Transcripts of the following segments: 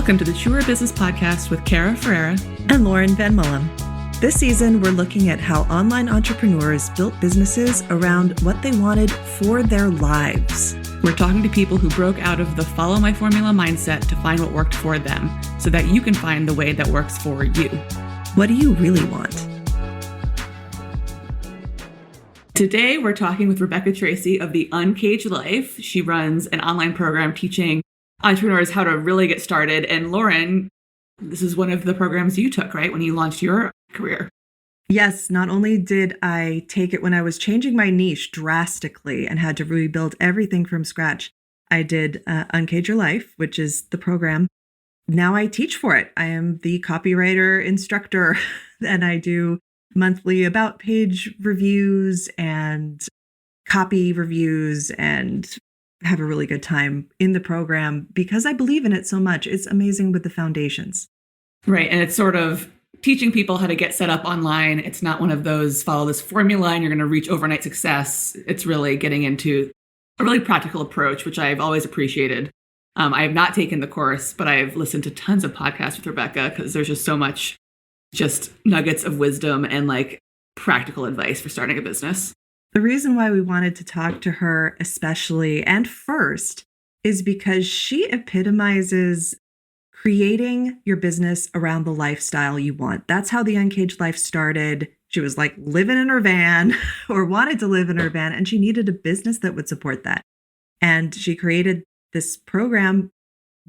Welcome to the Truer Business Podcast with Cara Ferreira and Lauren Van Mullum. This season, we're looking at how online entrepreneurs built businesses around what they wanted for their lives. We're talking to people who broke out of the follow my formula mindset to find what worked for them so that you can find the way that works for you. What do you really want? Today, we're talking with Rebecca Tracey of the Uncaged Life. She runs an online program teaching entrepreneurs how to really get started. And Lauren, this is one of the programs you took, right, when you launched your career? Yes, not only did I take it when I was changing my niche drastically and had to rebuild everything from scratch, I did Uncaged Your Life, which is the program. Now I teach for it. I am the copywriter instructor, and I do monthly about page reviews and copy reviews and have a really good time in the program because I believe in it so much. It's amazing with the foundations. Right. And it's sort of teaching people how to get set up online. It's not one of those follow this formula and you're going to reach overnight success. It's really getting into a really practical approach, which I've always appreciated. I have not taken the course, but I've listened to tons of podcasts with Rebecca because there's just so much just nuggets of wisdom and like practical advice for starting a business. The reason why we wanted to talk to her especially and first is because she epitomizes creating your business around the lifestyle you want. That's how the Uncaged Life started. She was like living in her van or wanted to live in her van, and she needed a business that would support that. And she created this program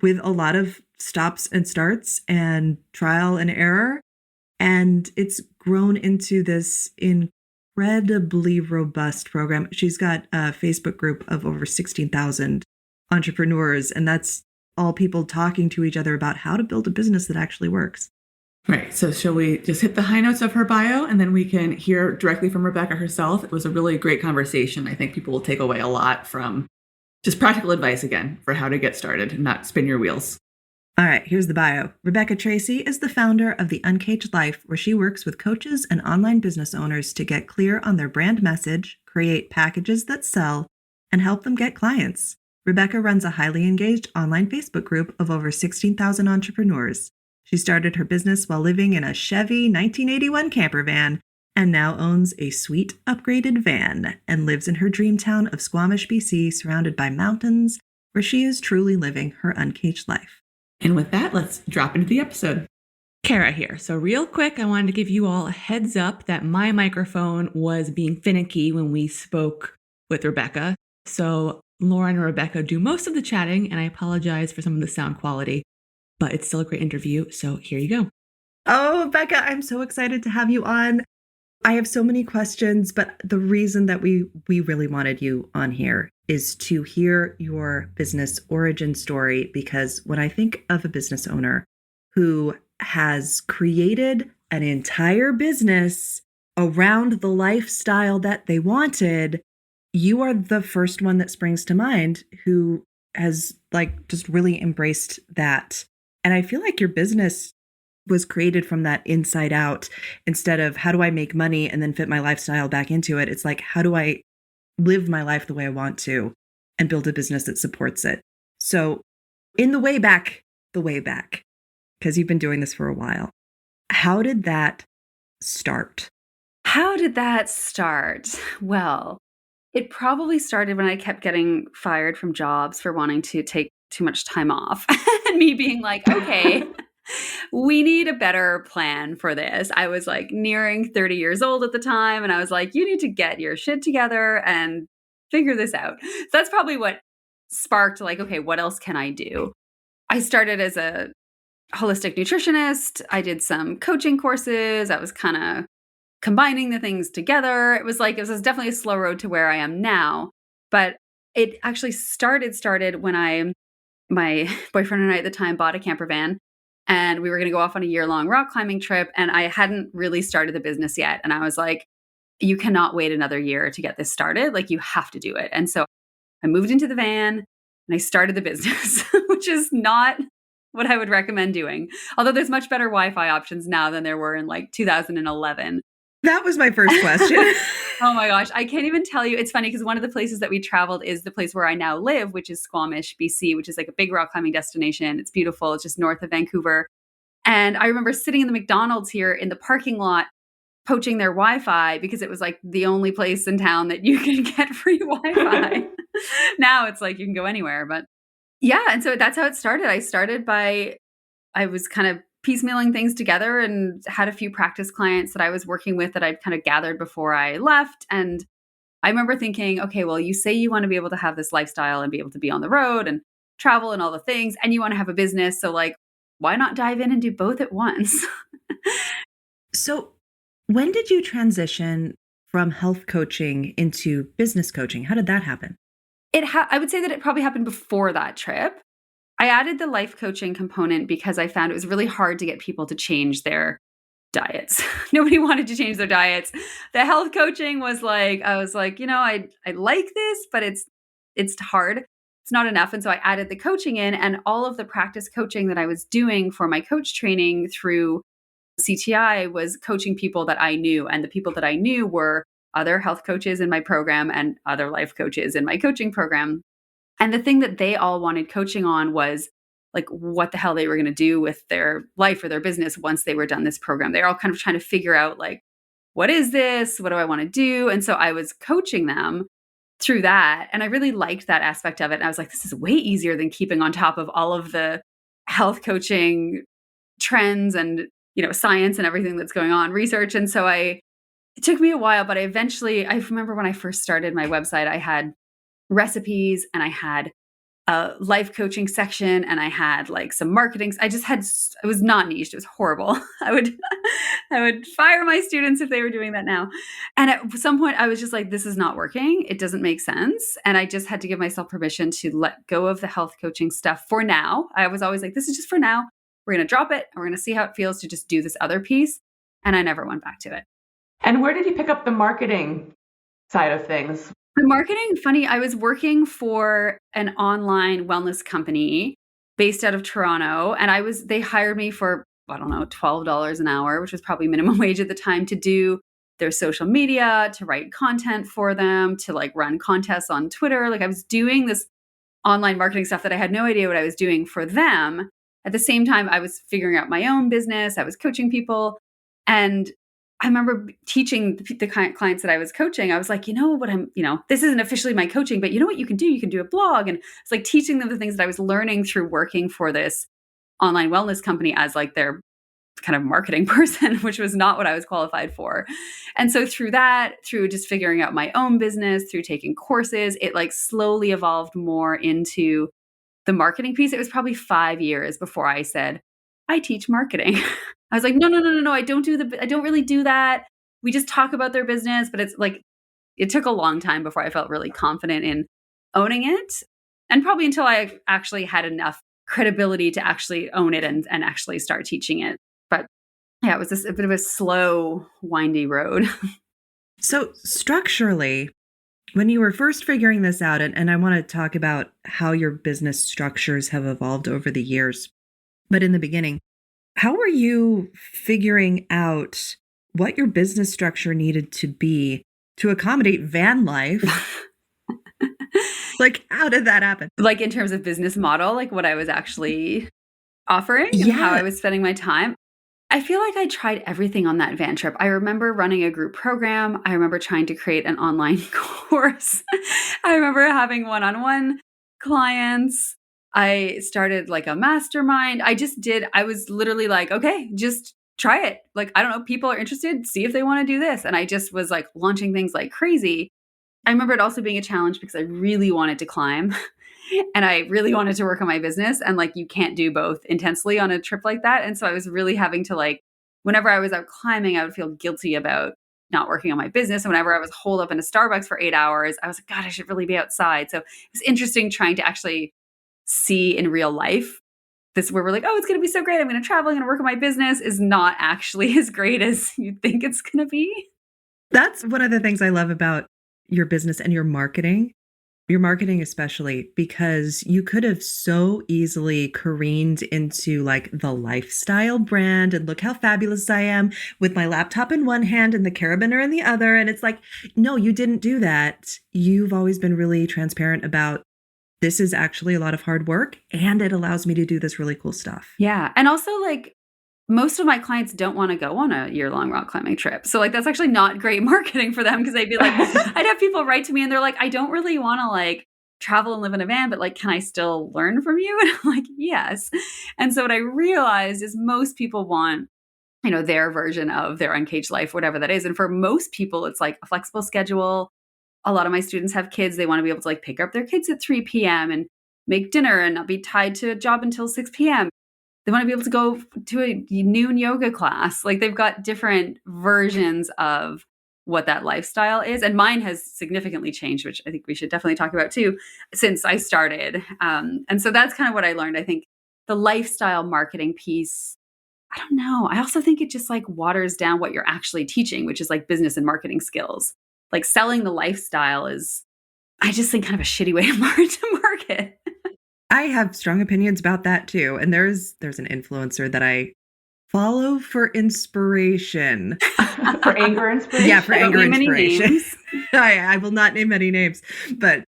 with a lot of stops and starts and trial and error. And it's grown into this incredibly robust program. She's got a Facebook group of over 16,000 entrepreneurs, and that's all people talking to each other about how to build a business that actually works. Right. So shall we just hit the high notes of her bio and then we can hear directly from Rebecca herself? It was a really great conversation. I think people will take away a lot from just practical advice again for how to get started and not spin your wheels. All right, here's the bio. Rebecca Tracey is the founder of the Uncaged Life, where she works with coaches and online business owners to get clear on their brand message, create packages that sell, and help them get clients. Rebecca runs a highly engaged online Facebook group of over 16,000 entrepreneurs. She started her business while living in a Chevy 1981 camper van and now owns a sweet upgraded van and lives in her dream town of Squamish, BC, surrounded by mountains, where she is truly living her uncaged life. And with that, let's drop into the episode. Cara here. So real quick, I wanted to give you all a heads up that my microphone was being finicky when we spoke with Rebecca. So Lauren and Rebecca do most of the chatting, and I apologize for some of the sound quality, but it's still a great interview. So here you go. Oh, Becca, I'm so excited to have you on. I have so many questions, but the reason that we really wanted you on here is to hear your business origin story, because when I think of a business owner who has created an entire business around the lifestyle that they wanted, you are the first one that springs to mind who has like just really embraced that. And I feel like your business was created from that inside out instead of how do I make money and then fit my lifestyle back into it. It's like, how do I live my life the way I want to and build a business that supports it? So in the way back, because you've been doing this for a while, how did that start? How did that start? Well, it probably started when I kept getting fired from jobs for wanting to take too much time off and me being like, okay, we need a better plan for this. I was like nearing 30 years old at the time. And I was like, you need to get your shit together and figure this out. So that's probably what sparked like, okay, what else can I do? I started as a holistic nutritionist. I did some coaching courses. I was kind of combining the things together. It was definitely a slow road to where I am now. But it actually started when my boyfriend and I at the time bought a camper van. And we were going to go off on a year-long rock climbing trip. And I hadn't really started the business yet. And I was like, you cannot wait another year to get this started. Like, you have to do it. And so I moved into the van and I started the business, which is not what I would recommend doing. Although there's much better Wi-Fi options now than there were in like 2011. That was my first question. Oh my gosh, I can't even tell you. It's funny because one of the places that we traveled is the place where I now live, which is Squamish, BC, which is like a big rock climbing destination. It's beautiful. It's just north of Vancouver. And I remember sitting in the McDonald's here in the parking lot poaching their Wi-Fi because it was like the only place in town that you can get free Wi-Fi. Now it's like you can go anywhere. But yeah, and so that's how it started. I was kind of piecemealing things together and had a few practice clients that I was working with that I'd kind of gathered before I left. And I remember thinking, okay, well, you say you want to be able to have this lifestyle and be able to be on the road and travel and all the things, and you want to have a business. So like, why not dive in and do both at once? So, when did you transition from health coaching into business coaching? How did that happen? I would say that it probably happened before that trip. I added the life coaching component because I found it was really hard to get people to change their diets. Nobody wanted to change their diets. The health coaching was like, I was like, I like this, but it's hard. It's not enough. And so I added the coaching in, and all of the practice coaching that I was doing for my coach training through CTI was coaching people that I knew. And the people that I knew were other health coaches in my program and other life coaches in my coaching program. And the thing that they all wanted coaching on was like what the hell they were going to do with their life or their business once they were done this program. They're all kind of trying to figure out like, what is this? What do I want to do? And so I was coaching them through that. And I really liked that aspect of it. And I was like, this is way easier than keeping on top of all of the health coaching trends and, science and everything that's going on, research. And so it took me a while, but I remember when I first started my website, I had recipes and I had a life coaching section and I had like some marketing. It was not niched. It was horrible. I would fire my students if they were doing that now. And at some point I was just like, this is not working. It doesn't make sense. And I just had to give myself permission to let go of the health coaching stuff for now. I was always like, this is just for now. We're going to drop it and we're going to see how it feels to just do this other piece. And I never went back to it. And where did you pick up the marketing side of things? The marketing, funny, I was working for an online wellness company based out of Toronto, and they hired me for, I don't know, $12 an hour, which was probably minimum wage at the time, to do their social media, to write content for them, to like run contests on Twitter. Like I was doing this online marketing stuff that I had no idea what I was doing for them. At the same time, I was figuring out my own business. I was coaching people. And I remember teaching the clients that I was coaching. I was like, this isn't officially my coaching, but you know what you can do? You can do a blog. And it's like teaching them the things that I was learning through working for this online wellness company as like their kind of marketing person, which was not what I was qualified for. And so through just figuring out my own business, through taking courses, it like slowly evolved more into the marketing piece. It was probably 5 years before I said, I teach marketing. I was like, no, I don't really do that. We just talk about their business, but it's like, it took a long time before I felt really confident in owning it. And probably until I actually had enough credibility to actually own it and actually start teaching it. But yeah, it was a bit of a slow, windy road. So structurally, when you were first figuring this out, and I want to talk about how your business structures have evolved over the years, but in the beginning, how were you figuring out what your business structure needed to be to accommodate van life? Like, how did that happen? Like in terms of business model, like what I was actually offering and how I was spending my time. I feel like I tried everything on that van trip. I remember running a group program. I remember trying to create an online course. I remember having one-on-one clients. I started like a mastermind. I was literally like, okay, just try it. Like, I don't know, people are interested, see if they want to do this. And I just was like launching things like crazy. I remember it also being a challenge because I really wanted to climb and I really wanted to work on my business. And like, you can't do both intensely on a trip like that. And so I was really having to like, whenever I was out climbing, I would feel guilty about not working on my business. And whenever I was holed up in a Starbucks for 8 hours, I was like, God, I should really be outside. So it was interesting trying to actually see in real life this where we're like, oh, it's going to be so great. I'm going to travel. I'm going to work on my business is not actually as great as you think it's going to be. That's one of the things I love about your business and your marketing. Your marketing, especially, because you could have so easily careened into like the lifestyle brand and look how fabulous I am with my laptop in one hand and the carabiner in the other. And it's like, no, you didn't do that. You've always been really transparent about this is actually a lot of hard work and it allows me to do this really cool stuff. Yeah. And also, like, most of my clients don't want to go on a year-long rock climbing trip. So like, that's actually not great marketing for them, because they'd be like, I'd have people write to me and they're like, I don't really want to like travel and live in a van, but like, can I still learn from you? And I'm like, yes. And so what I realized is most people want, you know, their version of their uncaged life, whatever that is. And for most people, it's like a flexible schedule. A lot of my students have kids. They want to be able to like pick up their kids at 3 p.m. and make dinner and not be tied to a job until 6 p.m. They want to be able to go to a noon yoga class. Like, they've got different versions of what that lifestyle is. And mine has significantly changed, which I think we should definitely talk about too, since I started. And so that's kind of what I learned. I think the lifestyle marketing piece, I don't know. I also think it just like waters down what you're actually teaching, which is like business and marketing skills. Like, selling the lifestyle is, I just think, kind of a shitty way to market. I have strong opinions about that too. And there's an influencer that I follow for inspiration. For anger inspiration? Yeah, for anger inspiration. I I will not name any names, but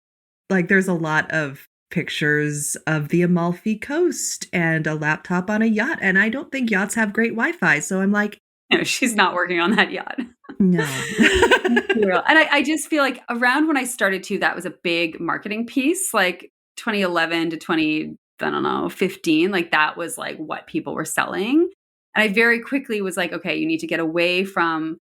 like there's a lot of pictures of the Amalfi Coast and a laptop on a yacht. And I don't think yachts have great Wi-Fi. So I'm like, No, she's not working on that yacht. no. And I just feel like around when I started too, that was a big marketing piece, like 2011 to 2015, like that was like what people were selling. And I very quickly was like, okay, you need to get away from,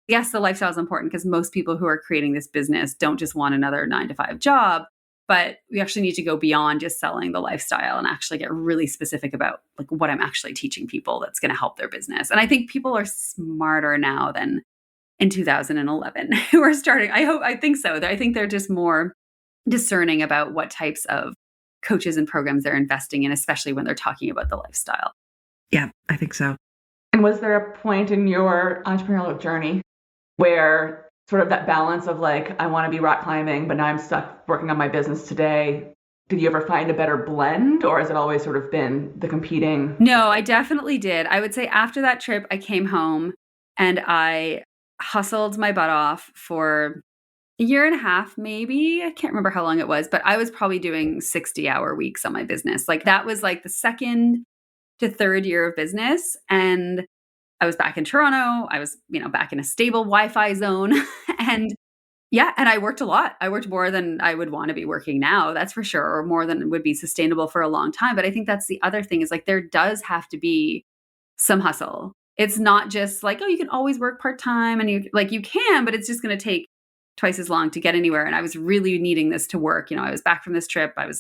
yes, the lifestyle is important because most people who are creating this business don't just want another 9-to-5 job, but we actually need to go beyond just selling the lifestyle and actually get really specific about like what I'm actually teaching people that's going to help their business. And I think people are smarter now than in 2011 who are starting. I think so. I think they're just more discerning about what types of coaches and programs they're investing in, especially when they're talking about the lifestyle. Yeah, I think so. And was there a point in your entrepreneurial journey where sort of that balance of like, I want to be rock climbing, but now I'm stuck working on my business today? Did you ever find a better blend, or has it always sort of been the competing? No, I definitely did. I would say after that trip, I came home and I hustled my butt off for a year and a half, maybe. I can't remember how long it was, but I was probably doing 60-hour weeks on my business. Like, that was like the second to third year of business. And I was back in Toronto. I was, back in a stable Wi-Fi zone. And yeah, and I worked a lot. I worked more than I would want to be working now, that's for sure, or more than would be sustainable for a long time. But I think that's the other thing, is like, there does have to be some hustle. It's not just like, oh, you can always work part-time, and you can, but it's just going to take twice as long to get anywhere. And I was really needing this to work. I was back from this trip. I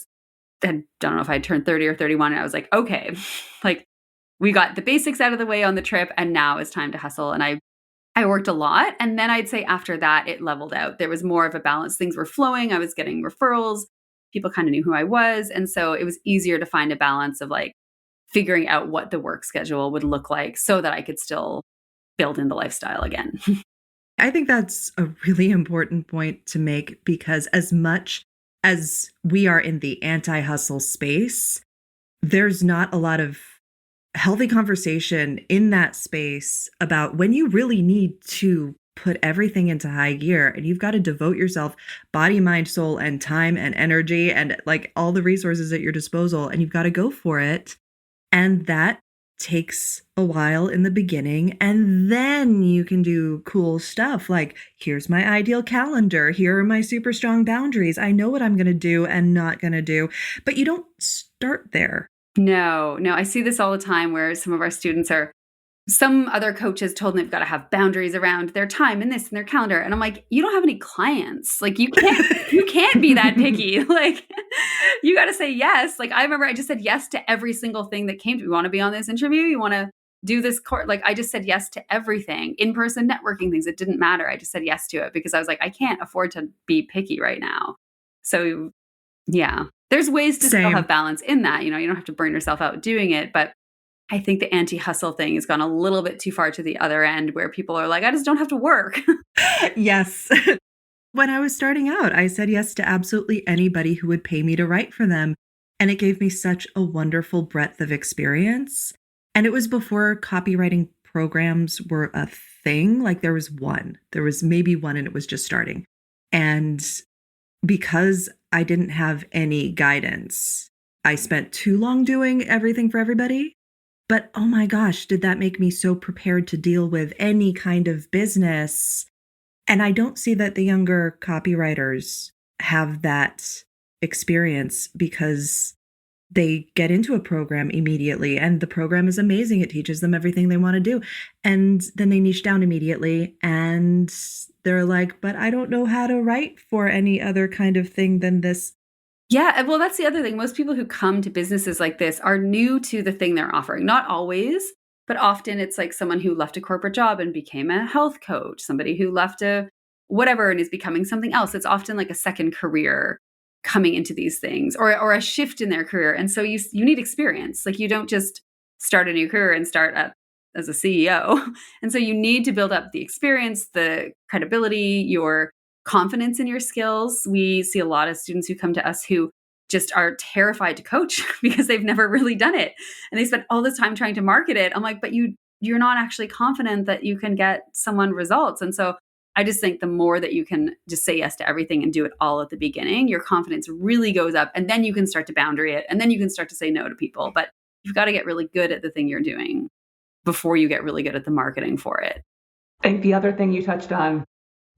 don't know if I turned 30 or 31. And I was like, okay, like, we got the basics out of the way on the trip, and now it's time to hustle. And I worked a lot. And then I'd say after that, it leveled out. There was more of a balance. Things were flowing. I was getting referrals. People kind of knew who I was. And so it was easier to find a balance of like figuring out what the work schedule would look like so that I could still build in the lifestyle again. I think that's a really important point to make, because as much as we are in the anti-hustle space, there's not a lot of healthy conversation in that space about when you really need to put everything into high gear and you've got to devote yourself, body, mind, soul, and time and energy and like all the resources at your disposal, and you've got to go for it. And that takes a while in the beginning, and then you can do cool stuff like, here's my ideal calendar, here are my super strong boundaries, I know what I'm going to do and not going to do. But you don't start there. No, I see this all the time where some of our students some other coaches told them they've got to have boundaries around their time and this and their calendar. And I'm like, you don't have any clients. Like, you can't be that picky. Like, you got to say yes. Like, I remember I just said yes to every single thing that came to me. You want to be on this interview? You want to do this course? Like, I just said yes to everything. In-person networking things, it didn't matter. I just said yes to it because I was like, I can't afford to be picky right now. So yeah, there's ways to still have balance in that. You don't have to burn yourself out doing it. But I think the anti-hustle thing has gone a little bit too far to the other end, where people are like, I just don't have to work. Yes. When I was starting out, I said yes to absolutely anybody who would pay me to write for them. And it gave me such a wonderful breadth of experience. And it was before copywriting programs were a thing. Like there was maybe one, and it was just starting. And because I didn't have any guidance, I spent too long doing everything for everybody. But oh my gosh, did that make me so prepared to deal with any kind of business? And I don't see that the younger copywriters have that experience because they get into a program immediately and the program is amazing. It teaches them everything they want to do. And then they niche down immediately and they're like, but I don't know how to write for any other kind of thing than this. Yeah, well, that's the other thing. Most people who come to businesses like this are new to the thing they're offering. Not always, but often it's like someone who left a corporate job and became a health coach, somebody who left a whatever and is becoming something else. It's often like a second career coming into these things or a shift in their career. And so you need experience. Like you don't just start a new career and start as a CEO. And so you need to build up the experience, the credibility, your confidence in your skills. We see a lot of students who come to us who just are terrified to coach because they've never really done it. And they spend all this time trying to market it. I'm like, but you're not actually confident that you can get someone results. And so I just think the more that you can just say yes to everything and do it all at the beginning, your confidence really goes up. And then you can start to boundary it. And then you can start to say no to people. But you've got to get really good at the thing you're doing before you get really good at the marketing for it. I think the other thing you touched on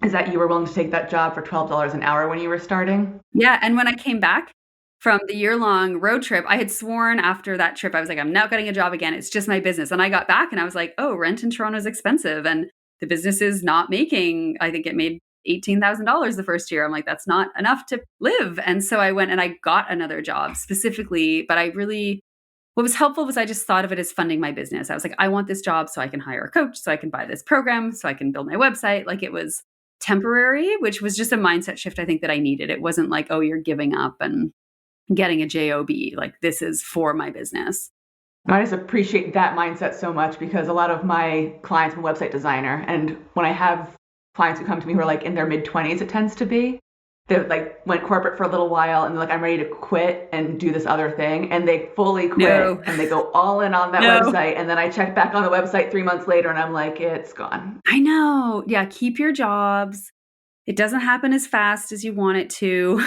is that you were willing to take that job for $12 an hour when you were starting. Yeah. And when I came back from the year-long road trip, I had sworn after that trip, I was like, I'm not getting a job again. It's just my business. And I got back and I was like, oh, rent in Toronto is expensive. And the business is not making, I think it made $18,000 the first year. I'm like, that's not enough to live. And so I went and I got another job specifically, but what was helpful was I just thought of it as funding my business. I was like, I want this job so I can hire a coach, so I can buy this program, so I can build my website. Like it was temporary, which was just a mindset shift I think that I needed. It wasn't like, oh, you're giving up and getting a job. Like this is for my business. I just appreciate that mindset so much because a lot of my clients, I'm a website designer, and when I have clients who come to me who are like in their mid-20s, it tends to be, they like went corporate for a little while and they're like, I'm ready to quit and do this other thing. And they fully quit and they go all in on that website. And then I check back on the website 3 months later and I'm like, it's gone. I know. Yeah. Keep your jobs. It doesn't happen as fast as you want it to.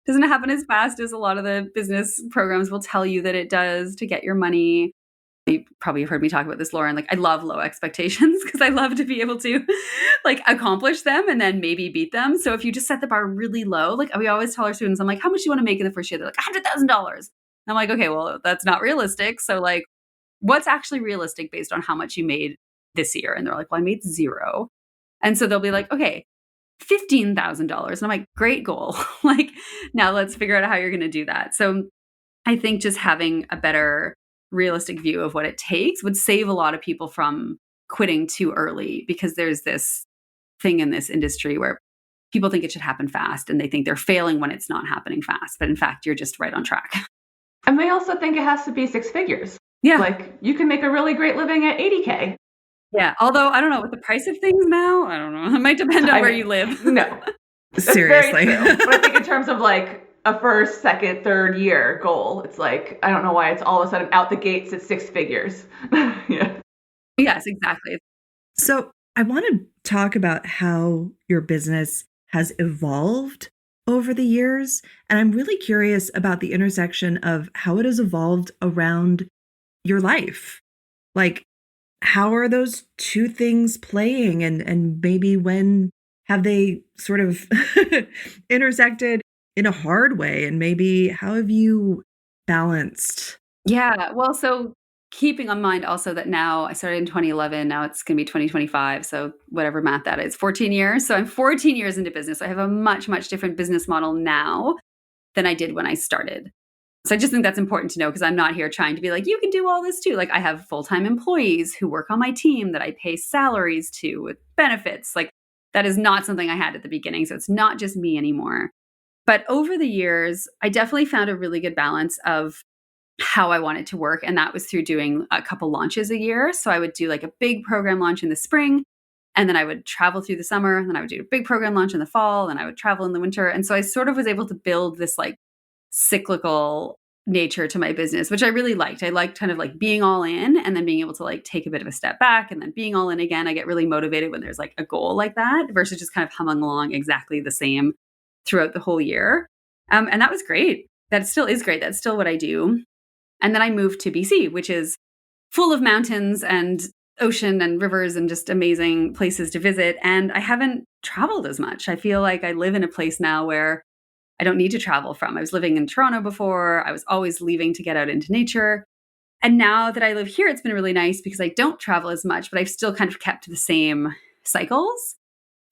Doesn't happen as fast as a lot of the business programs will tell you that it does to get your money. You probably have heard me talk about this, Lauren. Like I love low expectations because I love to be able to like accomplish them and then maybe beat them. So if you just set the bar really low, like we always tell our students, I'm like, how much do you want to make in the first year? They're like $100,000. I'm like, okay, well, that's not realistic. So like, what's actually realistic based on how much you made this year? And they're like, well, I made $0. And so they'll be like, okay, $15,000. And I'm like, great goal. Like, now let's figure out how you're going to do that. So I think just having a better realistic view of what it takes would save a lot of people from quitting too early because there's this thing in this industry where people think it should happen fast and they think they're failing when it's not happening fast. But in fact, you're just right on track. And they also think it has to be 6 figures. Yeah. Like you can make a really great living at 80K. Yeah. Although I don't know with the price of things now, I don't know. It might depend on where you live. No. Seriously. But I think in terms of like a first, second, third year goal, it's like, I don't know why it's all of a sudden out the gates at 6 figures. Yeah. Yes, exactly. So I want to talk about how your business has evolved over the years. And I'm really curious about the intersection of how it has evolved around your life. Like, how are those two things playing and maybe when have they sort of intersected in a hard way? And maybe how have you balanced? Yeah. Well, so keeping in mind also that now I started in 2011, now it's going to be 2025. So whatever math that is, 14 years. So I'm 14 years into business. I have a much, much different business model now than I did when I started. So I just think that's important to know because I'm not here trying to be like, you can do all this too. Like I have full-time employees who work on my team that I pay salaries to with benefits. Like that is not something I had at the beginning. So it's not just me anymore. But over the years, I definitely found a really good balance of how I wanted to work. And that was through doing a couple launches a year. So I would do like a big program launch in the spring. And then I would travel through the summer, and then I would do a big program launch in the fall, and I would travel in the winter. And so I sort of was able to build this like cyclical nature to my business, which I really liked. I liked kind of like being all in and then being able to like take a bit of a step back and then being all in again. I get really motivated when there's like a goal like that versus just kind of humming along exactly the same throughout the whole year. And that was great. That still is great. That's still what I do. And then I moved to BC, which is full of mountains and ocean and rivers and just amazing places to visit. And I haven't traveled as much. I feel like I live in a place now where I don't need to travel from. I was living in Toronto before. I was always leaving to get out into nature. And now that I live here, it's been really nice because I don't travel as much, but I've still kind of kept the same cycles.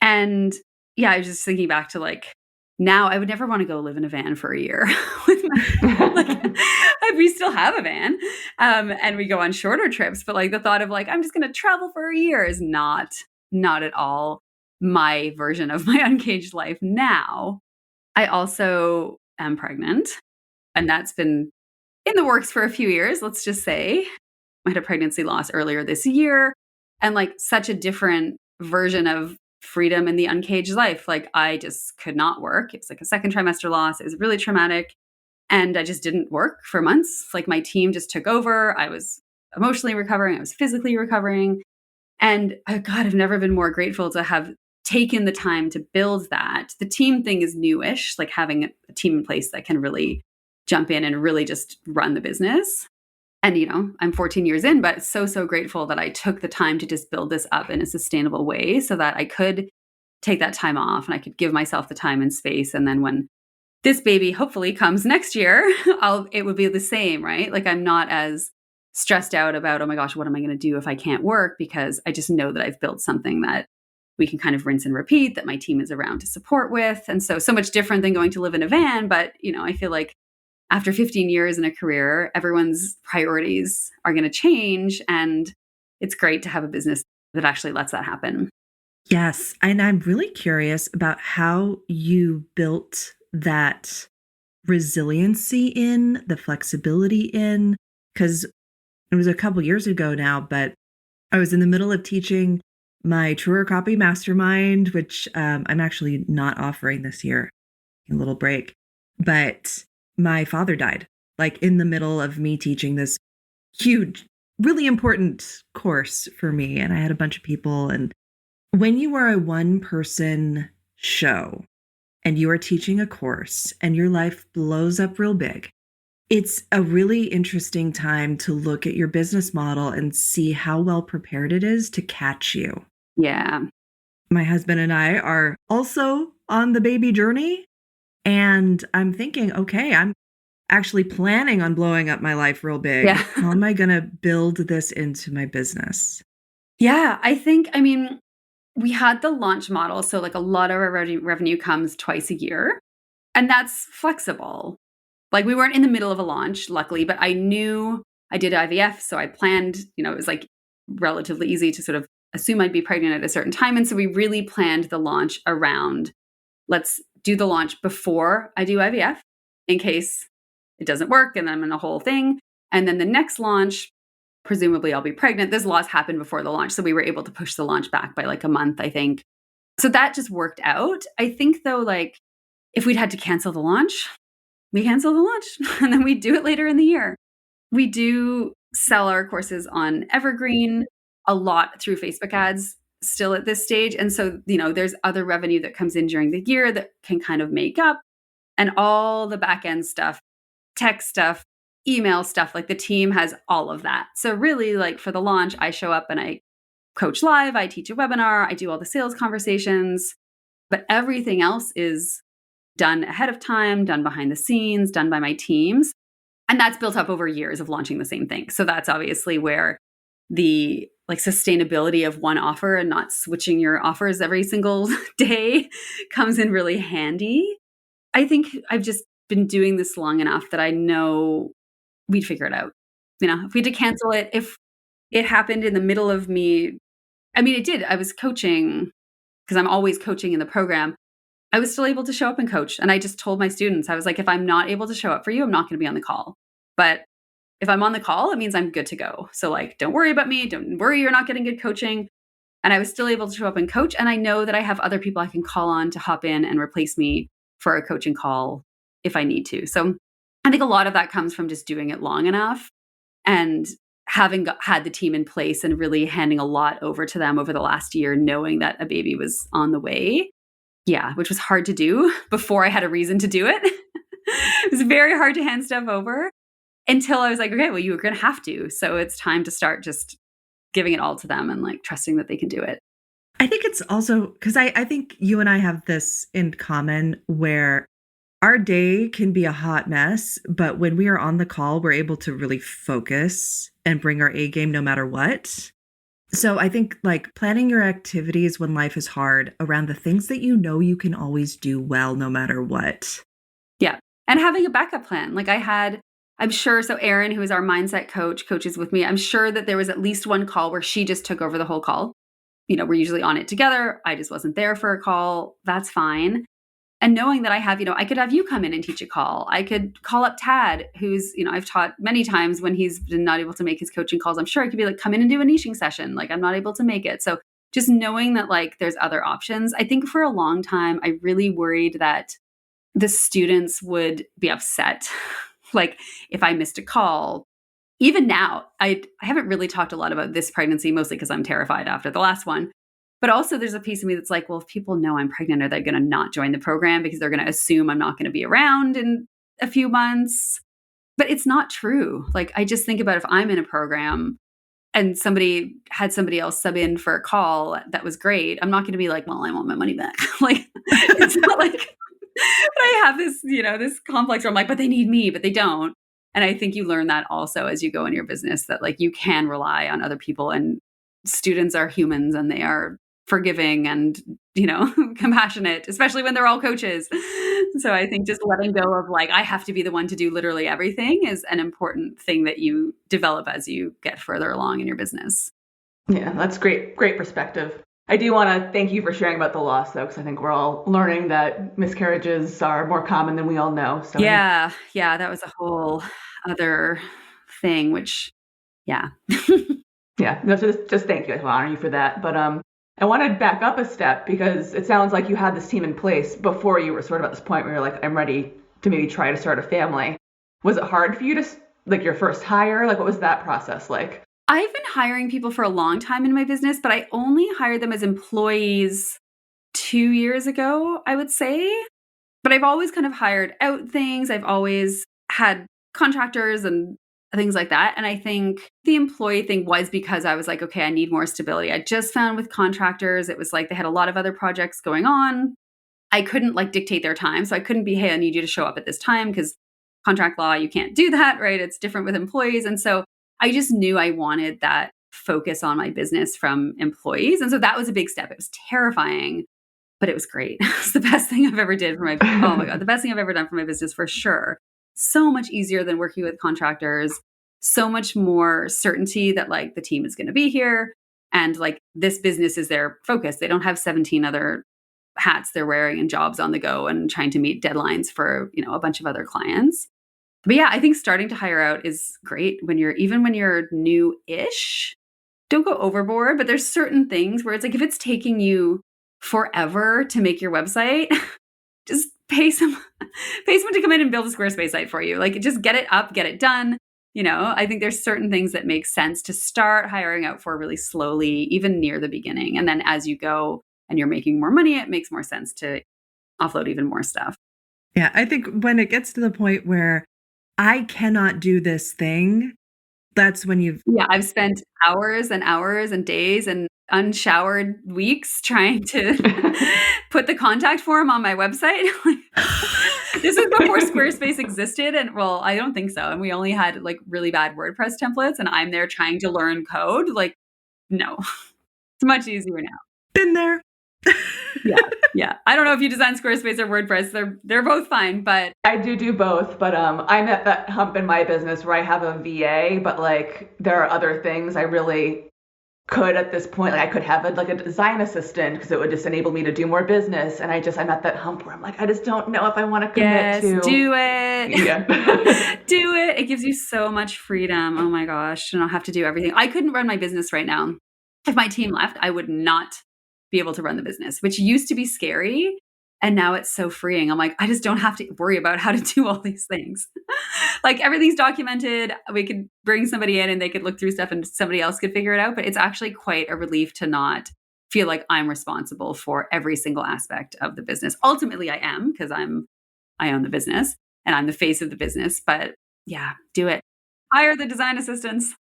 And yeah, I was just thinking back to like, now I would never want to go live in a van for a year. With my, like, we still have a van and we go on shorter trips, but like the thought of like, I'm just going to travel for a year is not at all my version of my uncaged life now. I also am pregnant, and that's been in the works for a few years, let's just say. I had a pregnancy loss earlier this year, and like such a different version of freedom in the uncaged life. Like I just could not work. It was like a second trimester loss. It was really traumatic, and I just didn't work for months. Like my team just took over. I was emotionally recovering. I was physically recovering. And God, I've never been more grateful to have taken the time to build that. The team thing is newish, like having a team in place that can really jump in and really just run the business. And, you know, I'm 14 years in, but so grateful that I took the time to just build this up in a sustainable way so that I could take that time off and I could give myself the time and space. And then when this baby hopefully comes next year, it would be the same, right? Like I'm not as stressed out about, oh my gosh, what am I going to do if I can't work? Because I just know that I've built something that we can kind of rinse and repeat, that my team is around to support with. And so much different than going to live in a van. But, you know, I feel like after 15 years in a career, everyone's priorities are going to change. And it's great to have a business that actually lets that happen. Yes. And I'm really curious about how you built that resiliency in, the flexibility in, because it was a couple years ago now, but I was in the middle of teaching my Truer Copy Mastermind, which I'm actually not offering this year, a little break. But my father died, like in the middle of me teaching this huge, really important course for me. And I had a bunch of people. And when you are a one-person show and you are teaching a course and your life blows up real big, it's a really interesting time to look at your business model and see how well prepared it is to catch you. Yeah. My husband and I are also on the baby journey. And I'm thinking, okay, I'm actually planning on blowing up my life real big. Yeah. How am I going to build this into my business? Yeah. I mean, we had the launch model. So like a lot of our revenue comes twice a year, and that's flexible. Like we weren't in the middle of a launch, luckily, but I knew I did IVF. So I planned, you know, it was like relatively easy to sort of assume I'd be pregnant at a certain time. And so we really planned the launch around, let's do the launch before I do IVF in case it doesn't work and then I'm in a whole thing. And then the next launch, presumably I'll be pregnant. This loss happened before the launch. So we were able to push the launch back by like a month, I think. So that just worked out. I think though, like if we'd had to cancel the launch, we cancel the launch and then we do it later in the year. We do sell our courses on Evergreen a lot through Facebook ads still at this stage. And so, you know, there's other revenue that comes in during the year that can kind of make up, and all the back end stuff, tech stuff, email stuff, like the team has all of that. So really like for the launch, I show up and I coach live, I teach a webinar, I do all the sales conversations, but everything else is done ahead of time, done behind the scenes, done by my teams. And that's built up over years of launching the same thing. So that's obviously where the like sustainability of one offer and not switching your offers every single day comes in really handy. I think I've just been doing this long enough that I know we'd figure it out. You know, if we had to cancel it, if it happened in the middle of me, I mean, it did. I was coaching because I'm always coaching in the program. I was still able to show up and coach. And I just told my students, I was like, if I'm not able to show up for you, I'm not going to be on the call. But if I'm on the call, it means I'm good to go. So like, don't worry about me. Don't worry, you're not getting good coaching. And I was still able to show up and coach. And I know that I have other people I can call on to hop in and replace me for a coaching call if I need to. So I think a lot of that comes from just doing it long enough and having had the team in place and really handing a lot over to them over the last year, knowing that a baby was on the way. Yeah, which was hard to do before I had a reason to do it. It was very hard to hand stuff over until I was like, okay, well, you were going to have to. So it's time to start just giving it all to them and like trusting that they can do it. I think it's also because I think you and I have this in common where our day can be a hot mess, but when we are on the call, we're able to really focus and bring our A game no matter what. So I think like planning your activities when life is hard around the things that you know you can always do well no matter what. Yeah. And having a backup plan. Like I'm sure, so Erin, who is our mindset coach, coaches with me, I'm sure that there was at least one call where she just took over the whole call. We're usually on it together. I just wasn't there for a call. That's fine. And knowing that I have, I could have you come in and teach a call. I could call up Tad, who's, I've taught many times when he's been not able to make his coaching calls. I'm sure I could be like, come in and do a niching session. Like I'm not able to make it. So just knowing that like there's other options. I think for a long time, I really worried that the students would be upset. Like if I missed a call. Even now, I haven't really talked a lot about this pregnancy, mostly because I'm terrified after the last one. But also there's a piece of me that's like, well, if people know I'm pregnant, are they going to not join the program because they're going to assume I'm not going to be around in a few months? But it's not true. Like, I just think about if I'm in a program and somebody had somebody else sub in for a call that was great, I'm not going to be like, well, I want my money back. Like, it's not like, but I have this, this complex where I'm like, but they need me, but they don't. And I think you learn that also as you go in your business, that like you can rely on other people, and students are humans and they are forgiving and, compassionate, especially when they're all coaches. So I think just letting go of like, I have to be the one to do literally everything is an important thing that you develop as you get further along in your business. Yeah, that's great. Great perspective. I do want to thank you for sharing about the loss, though, because I think we're all learning that miscarriages are more common than we all know. So yeah, that was a whole other thing, which, yeah. Yeah, no, so just thank you. I honor you for that. But I wanted to back up a step because it sounds like you had this team in place before you were sort of at this point where you're like, I'm ready to maybe try to start a family. Was it hard for you to, like your first hire? Like, what was that process like? I've been hiring people for a long time in my business, but I only hired them as employees 2 years ago, I would say. But I've always kind of hired out things. I've always had contractors and things like that. And I think the employee thing was because I was like, okay, I need more stability. I just found with contractors, it was like they had a lot of other projects going on. I couldn't like dictate their time. So I couldn't be, hey, I need you to show up at this time, because contract law, you can't do that, right? It's different with employees. And so I just knew I wanted that focus on my business from employees. And so that was a big step. It was terrifying, but it was great. It's the best thing I've ever did for my, oh my God, the best thing I've ever done for my business for sure. So much easier than working with contractors, so much more certainty that like the team is going to be here and like this business is their focus. They don't have 17 other hats they're wearing and jobs on the go and trying to meet deadlines for, a bunch of other clients. But yeah, I think starting to hire out is great when you're new-ish. Don't go overboard, but there's certain things where it's like if it's taking you forever to make your website, just pay someone to come in and build a Squarespace site for you. Like just get it up, get it done. I think there's certain things that make sense to start hiring out for really slowly, even near the beginning. And then as you go and you're making more money, it makes more sense to offload even more stuff. Yeah, I think when it gets to the point where I cannot do this thing, that's when I've spent hours and hours and days and unshowered weeks trying to put the contact form on my website. This is before Squarespace existed. And well, I don't think so. And we only had like really bad WordPress templates and I'm there trying to learn code. Like, no, it's much easier now. Been there. Yeah. I don't know if you design Squarespace or WordPress. They're both fine, but I do both. But I'm at that hump in my business where I have a VA, but like there are other things I really could at this point. Like I could have a design assistant because it would just enable me to do more business. And I'm at that hump where I'm like, I just don't know if I want to commit to. Do it. Yeah. Do it. It gives you so much freedom. Oh my gosh. I don't have to do everything. I couldn't run my business right now If my team left, I would not be able to run the business, which used to be scary. And now it's so freeing. I'm like, I just don't have to worry about how to do all these things. Like everything's documented. We could bring somebody in and they could look through stuff and somebody else could figure it out. But it's actually quite a relief to not feel like I'm responsible for every single aspect of the business. Ultimately, I am, because I own the business and I'm the face of the business. But yeah, do it. Hire the design assistants.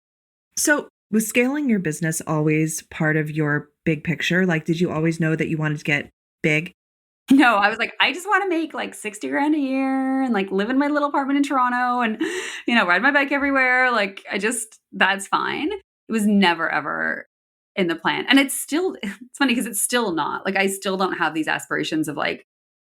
So was scaling your business always part of your big picture? Like, did you always know that you wanted to get big? No, I was like, I just want to make like 60 grand a year and like live in my little apartment in Toronto and, ride my bike everywhere. Like, that's fine. It was never, ever in the plan. And it's funny because it's still not. Like, I still don't have these aspirations of like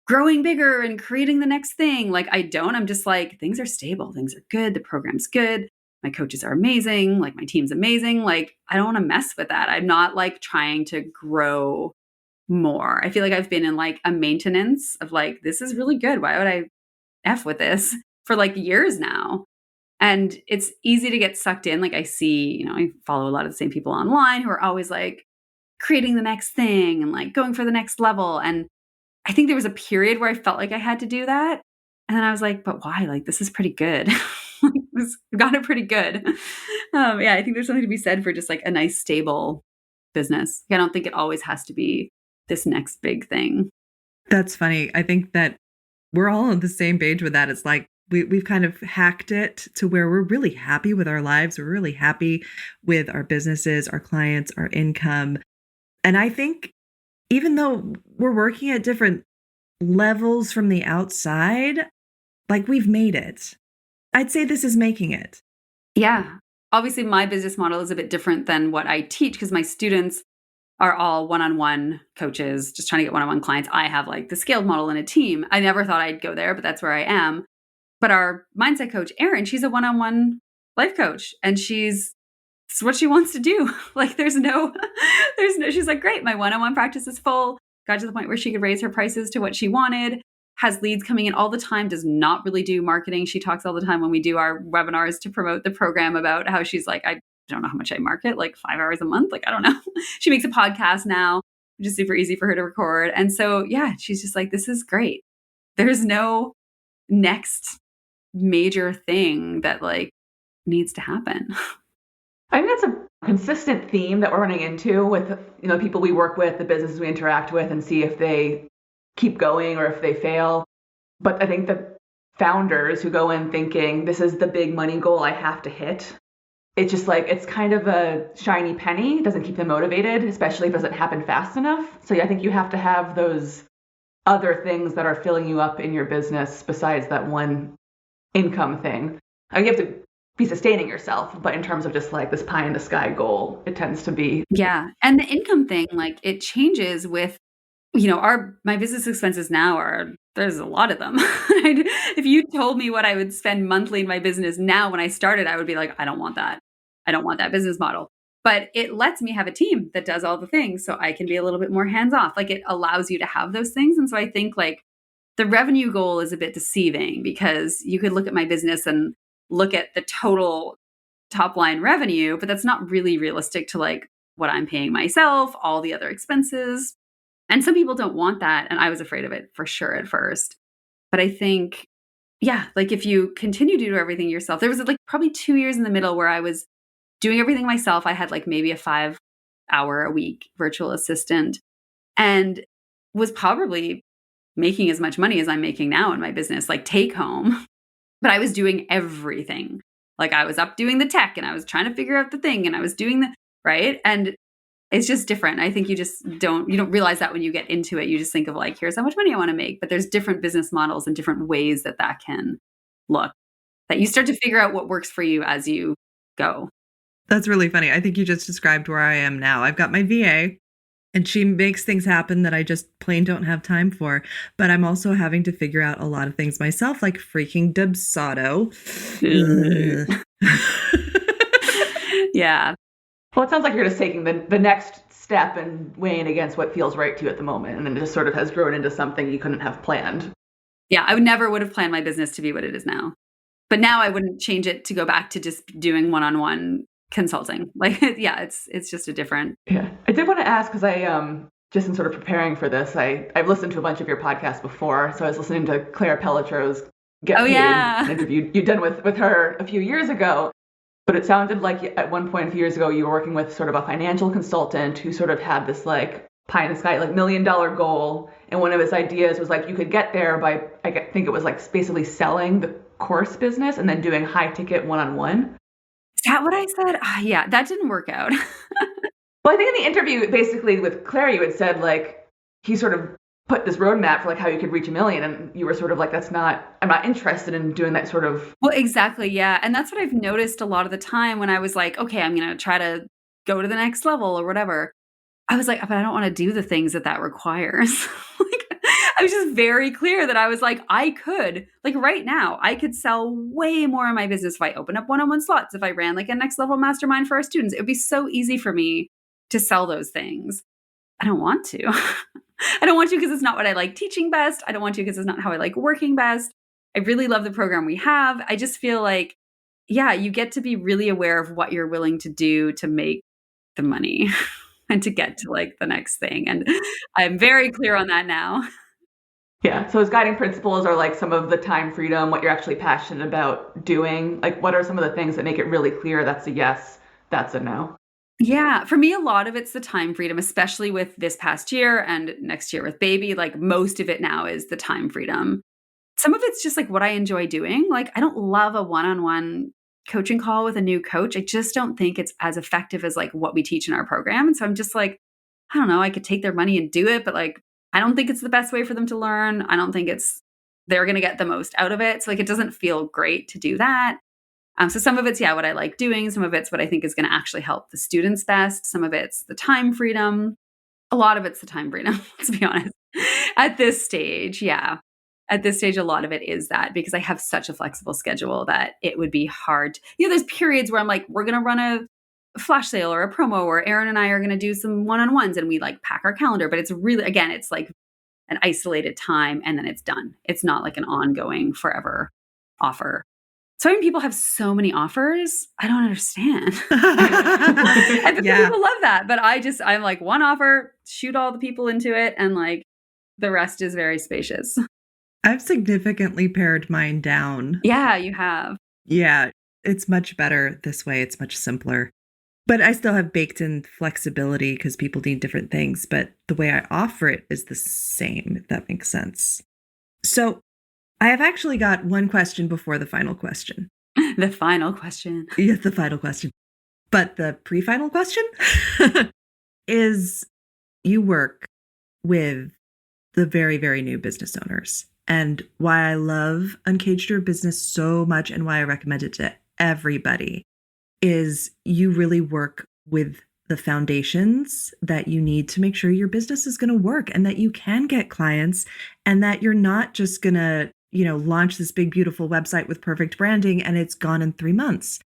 growing bigger and creating the next thing. Like, I don't. I'm just like, things are stable. Things are good. The program's good. My coaches are amazing. Like, my team's amazing. Like, I don't want to mess with that. I'm not like trying to grow more. I feel like I've been in like a maintenance of like, this is really good. Why would I F with this for like years now? And it's easy to get sucked in. Like I see, I follow a lot of the same people online who are always like creating the next thing and like going for the next level. And I think there was a period where I felt like I had to do that. And then I was like, but why? Like, this is pretty good. We've got it pretty good. Yeah, I think there's something to be said for just like a nice, stable business. I don't think it always has to be this next big thing. That's funny. I think that we're all on the same page with that. It's like we've kind of hacked it to where we're really happy with our lives. We're really happy with our businesses, our clients, our income. And I think even though we're working at different levels from the outside, like we've made it. I'd say this is making it. Yeah. Obviously, my business model is a bit different than what I teach because my students are all one-on-one coaches, just trying to get one-on-one clients. I have like the scaled model in a team. I never thought I'd go there, but that's where I am. But our mindset coach, Erin, she's a one-on-one life coach and it's what she wants to do. Like there's no, she's like, great. My one-on-one practice is full. Got to the point where she could raise her prices to what she wanted, has leads coming in all the time, does not really do marketing. She talks all the time when we do our webinars to promote the program about how she's like, I don't know how much I market, like 5 hours a month. Like, I don't know. She makes a podcast now, which is super easy for her to record. And so, yeah, she's just like, this is great. There's no next major thing that like needs to happen. I think that's a consistent theme that we're running into with, people we work with, the businesses we interact with, and see if they keep going or if they fail. But I think the founders who go in thinking this is the big money goal I have to hit, it's just like, it's kind of a shiny penny. It doesn't keep them motivated, especially if it doesn't happen fast enough. So yeah, I think you have to have those other things that are filling you up in your business besides that one income thing. You have to be sustaining yourself, but in terms of just like this pie in the sky goal, it tends to be. Yeah. And the income thing, like it changes with, my business expenses now there's a lot of them. If you told me what I would spend monthly in my business now when I started, I would be like, I don't want that. I don't want that business model. But it lets me have a team that does all the things so I can be a little bit more hands off. Like it allows you to have those things. And so I think like the revenue goal is a bit deceiving because you could look at my business and look at the total top line revenue, but that's not really realistic to like what I'm paying myself, all the other expenses. And some people don't want that. And I was afraid of it for sure at first. But I think, yeah, like if you continue to do everything yourself, there was like probably 2 years in the middle where I was doing everything myself. I had like maybe a 5-hour a week virtual assistant and was probably making as much money as I'm making now in my business, like take home. But I was doing everything. Like I was up doing the tech and I was trying to figure out the thing and I was doing right. And it's just different. I think you don't realize that when you get into it. You just think of like, here's how much money I want to make. But there's different business models and different ways that can look, that you start to figure out what works for you as you go. That's really funny. I think you just described where I am now. I've got my VA and she makes things happen that I just plain don't have time for. But I'm also having to figure out a lot of things myself, like freaking Dubsado. Yeah. Well, it sounds like you're just taking the next step and weighing against what feels right to you at the moment. And then it just sort of has grown into something you couldn't have planned. Yeah, I would have planned my business to be what it is now. But now I wouldn't change it to go back to just doing one-on-one consulting. Like, yeah, it's just a different. Yeah. I did want to ask, because just in sort of preparing for this, I've listened to a bunch of your podcasts before. So I was listening to Claire Pellitro's Get Oh, Paid, yeah. an interview you'd done with her a few years ago. But it sounded like at one point a few years ago, you were working with sort of a financial consultant who sort of had this like pie in the sky, like $1 million goal. And one of his ideas was like you could get there by, think it was like basically selling the course business and then doing high ticket one-on-one. Is that what I said? Yeah, that didn't work out. Well, I think in the interview, basically with Claire, you had said like he sort of put this roadmap for like how you could reach $1 million, and you were sort of like, I'm not interested in doing that sort of. Well, exactly. Yeah. And that's what I've noticed a lot of the time when I was like, okay, I'm going to try to go to the next level or whatever. I was like, but I don't want to do the things that requires. Like, I was just very clear that I was like, I could, like right now, I could sell way more in my business if I opened up one-on-one slots, if I ran like a next level mastermind for our students. It would be so easy for me to sell those things. I don't want to. I don't want to because it's not what I like teaching best. I don't want to because it's not how I like working best. I really love the program we have. I just feel like, yeah, you get to be really aware of what you're willing to do to make the money and to get to like the next thing. And I'm very clear on that now. Yeah. So his guiding principles are like some of the time freedom, what you're actually passionate about doing. Like, what are some of the things that make it really clear that's a yes, that's a no? Yeah, for me, a lot of it's the time freedom, especially with this past year and next year with baby. Like most of it now is the time freedom. Some of it's just like what I enjoy doing. Like I don't love a one-on-one coaching call with a new coach. I just don't think it's as effective as like what we teach in our program. And so I'm just like, I don't know, I could take their money and do it, but like, I don't think it's the best way for them to learn. I don't think they're going to get the most out of it. So like, it doesn't feel great to do that. So some of it's, yeah, what I like doing. Some of it's what I think is going to actually help the students best. Some of it's the time freedom. A lot of it's the time freedom, let's be honest. At this stage, yeah. At this stage, a lot of it is that because I have such a flexible schedule that it would be hard. There's periods where I'm like, we're going to run a flash sale or a promo, or Erin and I are going to do some one-on-ones and we like pack our calendar. But it's really, again, it's like an isolated time and then it's done. It's not like an ongoing forever offer. So when people have so many offers, I don't understand. I think people love that, but I'm like one offer, shoot all the people into it, and like the rest is very spacious. I've significantly pared mine down. Yeah, you have. Yeah, it's much better this way. It's much simpler. But I still have baked in flexibility because people need different things. But the way I offer it is the same, if that makes sense. So I have actually got one question before the final question. The final question. Yeah, the final question. But the pre-final question is you work with the very, very new business owners. And why I love Uncaged Your Business so much and why I recommend it to everybody is you really work with the foundations that you need to make sure your business is going to work and that you can get clients and that you're not just going to launch this big, beautiful website with perfect branding and it's gone in 3 months.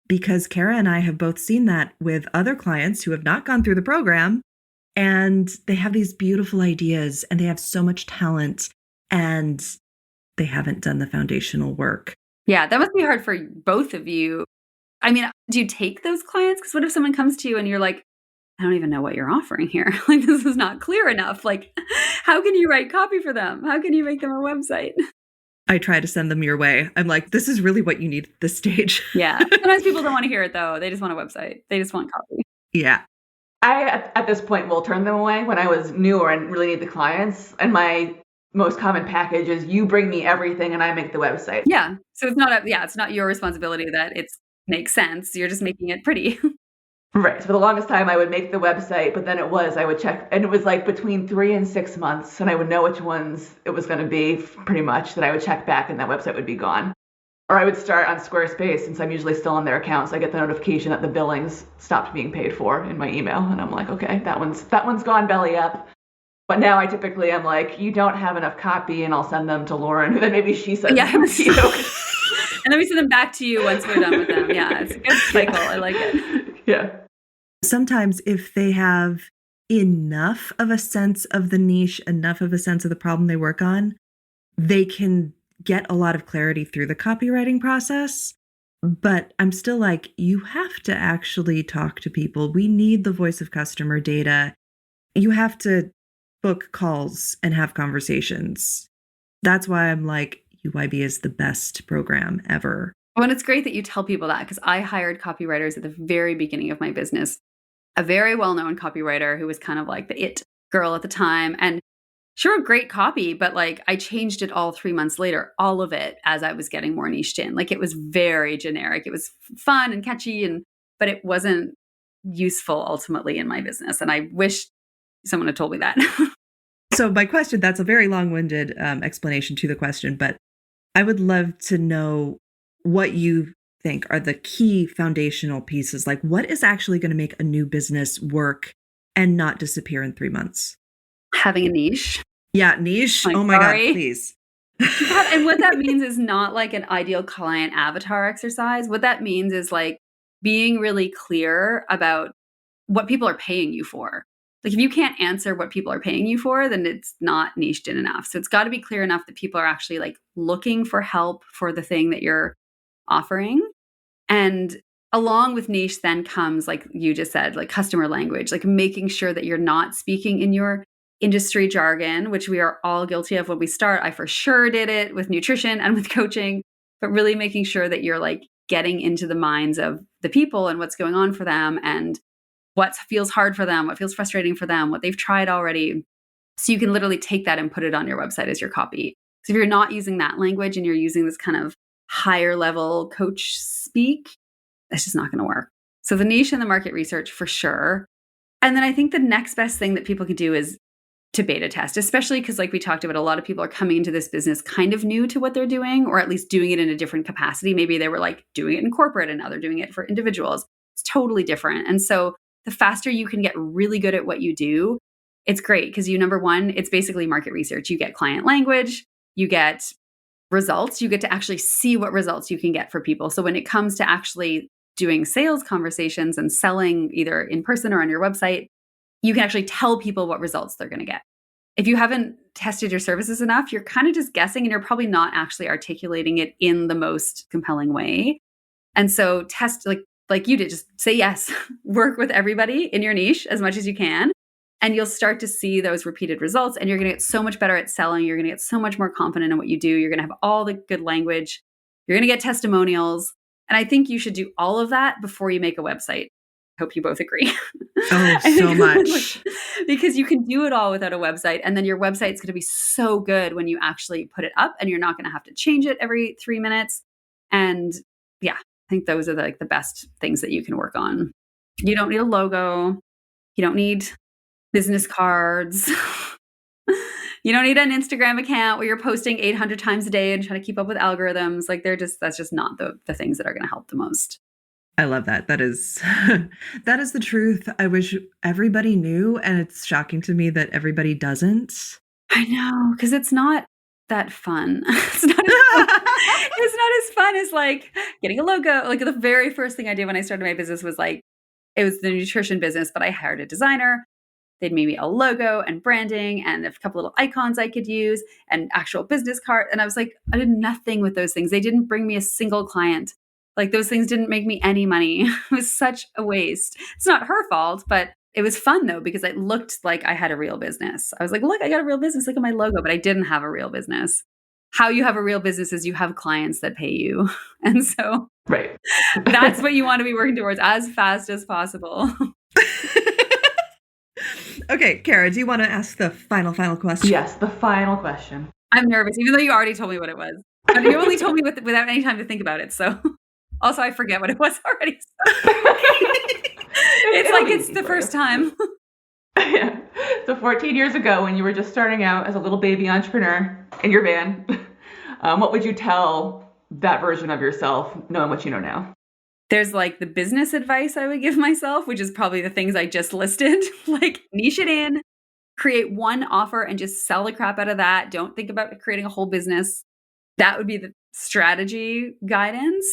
Because Kara and I have both seen that with other clients who have not gone through the program and they have these beautiful ideas and they have so much talent and they haven't done the foundational work. Yeah, that must be hard for both of you. I mean, do you take those clients? Because what if someone comes to you and you're like, I don't even know what you're offering here. Like, this is not clear enough. Like, how can you write copy for them? How can you make them a website? I try to send them your way. I'm like, this is really what you need at this stage. Yeah. Sometimes people don't want to hear it, though. They just want a website. They just want copy. Yeah. I, at this point, will turn them away when I was newer and really need the clients. And my most common package is you bring me everything and I make the website. Yeah. So it's not your responsibility that it makes sense. You're just making it pretty. Right. So for the longest time, I would make the website, but then I would check, and it was like between 3 and 6 months, and I would know which ones it was going to be pretty much, that I would check back and that website would be gone. Or I would start on Squarespace, since I'm usually still on their account, so I get the notification that the billings stopped being paid for in my email, and I'm like, okay, that one's gone belly up. But now I typically am like, you don't have enough copy, and I'll send them to Lauren, who then maybe she says yeah. to you. And then we send them back to you once we're done with them. Yeah, it's a good cycle. I like it. Yeah. Sometimes if they have enough of a sense of the niche, enough of a sense of the problem they work on, they can get a lot of clarity through the copywriting process. But I'm still like, you have to actually talk to people. We need the voice of customer data. You have to book calls and have conversations. That's why I'm like, UIB is the best program ever. Well, and it's great that you tell people that, because I hired copywriters at the very beginning of my business, a very well-known copywriter who was kind of like the it girl at the time. And she wrote great copy, but like I changed it all 3 months later, all of it, as I was getting more niched in. Like it was very generic. It was fun and catchy, but it wasn't useful ultimately in my business. And I wish someone had told me that. So my question, that's a very long-winded explanation to the question, but I would love to know what you think are the key foundational pieces. Like what is actually going to make a new business work and not disappear in 3 months? Having a niche. Yeah, niche. Like, oh my sorry. God, please. And what that means is not like an ideal client avatar exercise. What that means is like being really clear about what people are paying you for. Like if you can't answer what people are paying you for, then it's not niched in enough. So it's got to be clear enough that people are actually like looking for help for the thing that you're offering. And along with niche then comes, like you just said, like customer language, like making sure that you're not speaking in your industry jargon, which we are all guilty of when we start. I for sure did it with nutrition and with coaching, but really making sure that you're like getting into the minds of the people and what's going on for them and what feels hard for them, what feels frustrating for them, what they've tried already. So you can literally take that and put it on your website as your copy. So if you're not using that language and you're using this kind of higher level coach speak, that's just not going to work. So the niche and the market research for sure. And then I think the next best thing that people can do is to beta test, especially because like we talked about, a lot of people are coming into this business kind of new to what they're doing, or at least doing it in a different capacity. Maybe they were like doing it in corporate and now they're doing it for individuals. It's totally different. And so the faster you can get really good at what you do, it's great because number one, it's basically market research. You get client language, you get results, you get to actually see what results you can get for people. So when it comes to actually doing sales conversations and selling either in person or on your website, you can actually tell people what results they're going to get. If you haven't tested your services enough, you're kind of just guessing and you're probably not actually articulating it in the most compelling way. And so test like you did, just say yes, work with everybody in your niche as much as you can. And you'll start to see those repeated results and you're going to get so much better at selling. You're going to get so much more confident in what you do. You're going to have all the good language. You're going to get testimonials. And I think you should do all of that before you make a website. Hope you both agree. Oh, so much. Because you can do it all without a website. And then your website's going to be so good when you actually put it up and you're not going to have to change it every 3 minutes. And yeah, I think those are like the best things that you can work on. You don't need a logo. You don't need business cards. You don't need an Instagram account where you're posting 800 times a day and trying to keep up with algorithms. Like that's just not the things that are going to help the most. I love that. That is that is the truth. I wish everybody knew, and it's shocking to me that everybody doesn't. I know, because it's not that fun. It's not as fun as like getting a logo. Like the very first thing I did when I started my business was like, it was the nutrition business, but I hired a designer. They'd made me a logo and branding and a couple little icons I could use and actual business card. And I was like, I did nothing with those things. They didn't bring me a single client. Like those things didn't make me any money. It was such a waste. It's not her fault, but it was fun though, because it looked like I had a real business. I was like, look, I got a real business. Look at my logo, but I didn't have a real business. How you have a real business is you have clients that pay you. And so right. That's what you want to be working towards as fast as possible. Okay, Kara, do you want to ask the final question? Yes, the final question. I'm nervous, even though you already told me what it was. But you only told me without any time to think about it. So also, I forget what it was already. So. It's the first time. Yeah. So 14 years ago, when you were just starting out as a little baby entrepreneur in your van, what would you tell that version of yourself, knowing what you know now? There's like the business advice I would give myself, which is probably the things I just listed. Like niche it in, create one offer and just sell the crap out of that. Don't think about creating a whole business. That would be the strategy guidance.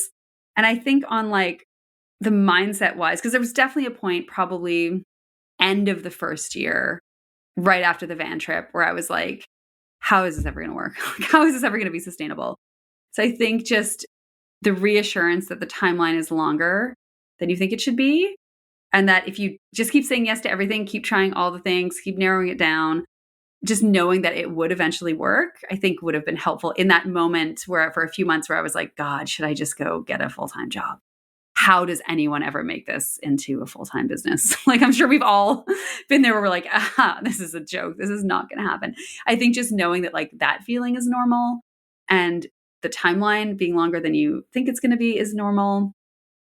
And I think on like the mindset wise, because there was definitely a point probably end of the first year, right after the van trip, where I was like, how is this ever going to work? How is this ever going to be sustainable? So I think just the reassurance that the timeline is longer than you think it should be. And that if you just keep saying yes to everything, keep trying all the things, keep narrowing it down, just knowing that it would eventually work, I think would have been helpful in that moment where for a few months where I was like, God, should I just go get a full-time job? How does anyone ever make this into a full-time business? Like, I'm sure we've all been there where we're like, this is a joke. This is not going to happen. I think just knowing that like that feeling is normal and the timeline being longer than you think it's going to be is normal.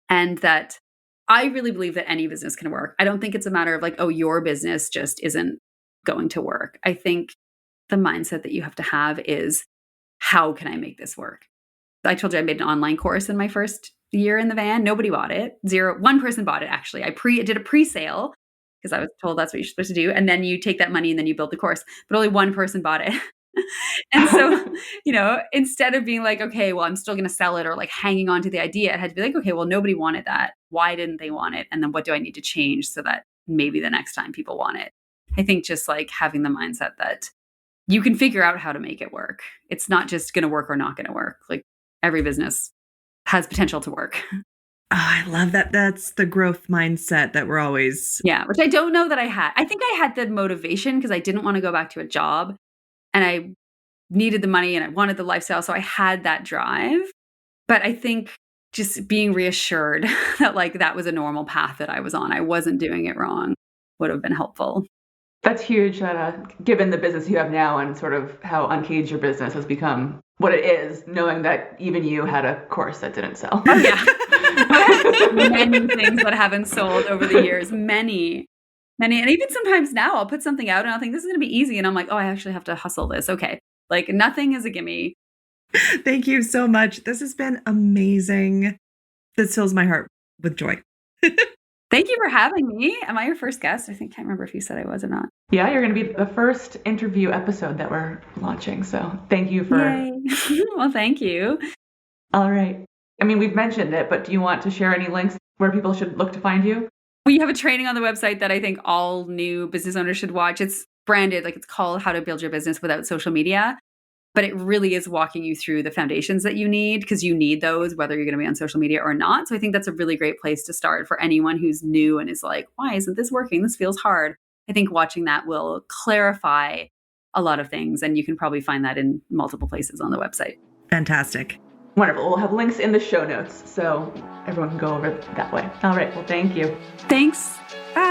And that I really believe that any business can work. I don't think it's a matter of like, oh, your business just isn't going to work. I think the mindset that you have to have is, how can I make this work? I told you I made an online course in my first year in the van. Nobody bought it. One person bought it, actually. I did a pre-sale because I was told that's what you're supposed to do. And then you take that money and then you build the course. But only one person bought it. And so, instead of being like, okay, well, I'm still going to sell it or like hanging on to the idea, it had to be like, okay, well, nobody wanted that. Why didn't they want it? And then what do I need to change so that maybe the next time people want it? I think just like having the mindset that you can figure out how to make it work. It's not just going to work or not going to work. Like every business has potential to work. Oh, I love that. That's the growth mindset that we're always. Yeah, which I don't know that I had. I think I had the motivation because I didn't want to go back to a job and I needed the money and I wanted the lifestyle. So I had that drive. But I think just being reassured that like that was a normal path that I was on, I wasn't doing it wrong, would have been helpful. That's huge, given the business you have now and sort of how Uncaged your business has become what it is, knowing that even you had a course that didn't sell. Oh, yeah. Many things that haven't sold over the years. Many. And even sometimes now I'll put something out and I'll think this is going to be easy. And I'm like, oh, I actually have to hustle this. Okay. Like nothing is a gimme. Thank you so much. This has been amazing. This fills my heart with joy. Thank you for having me. Am I your first guest? I can't remember if you said I was or not. Yeah, you're going to be the first interview episode that we're launching. So thank you for. Yay. Well, thank you. All right. I mean, we've mentioned it, but do you want to share any links where people should look to find you? We have a training on the website that I think all new business owners should watch. It's branded, like it's called How to Build Your Business Without Social Media. But it really is walking you through the foundations that you need because you need those, whether you're going to be on social media or not. So I think that's a really great place to start for anyone who's new and is like, why isn't this working? This feels hard. I think watching that will clarify a lot of things. And you can probably find that in multiple places on the website. Fantastic. Wonderful. We'll have links in the show notes so everyone can go over that way. All right. Well, thank you. Thanks. Bye.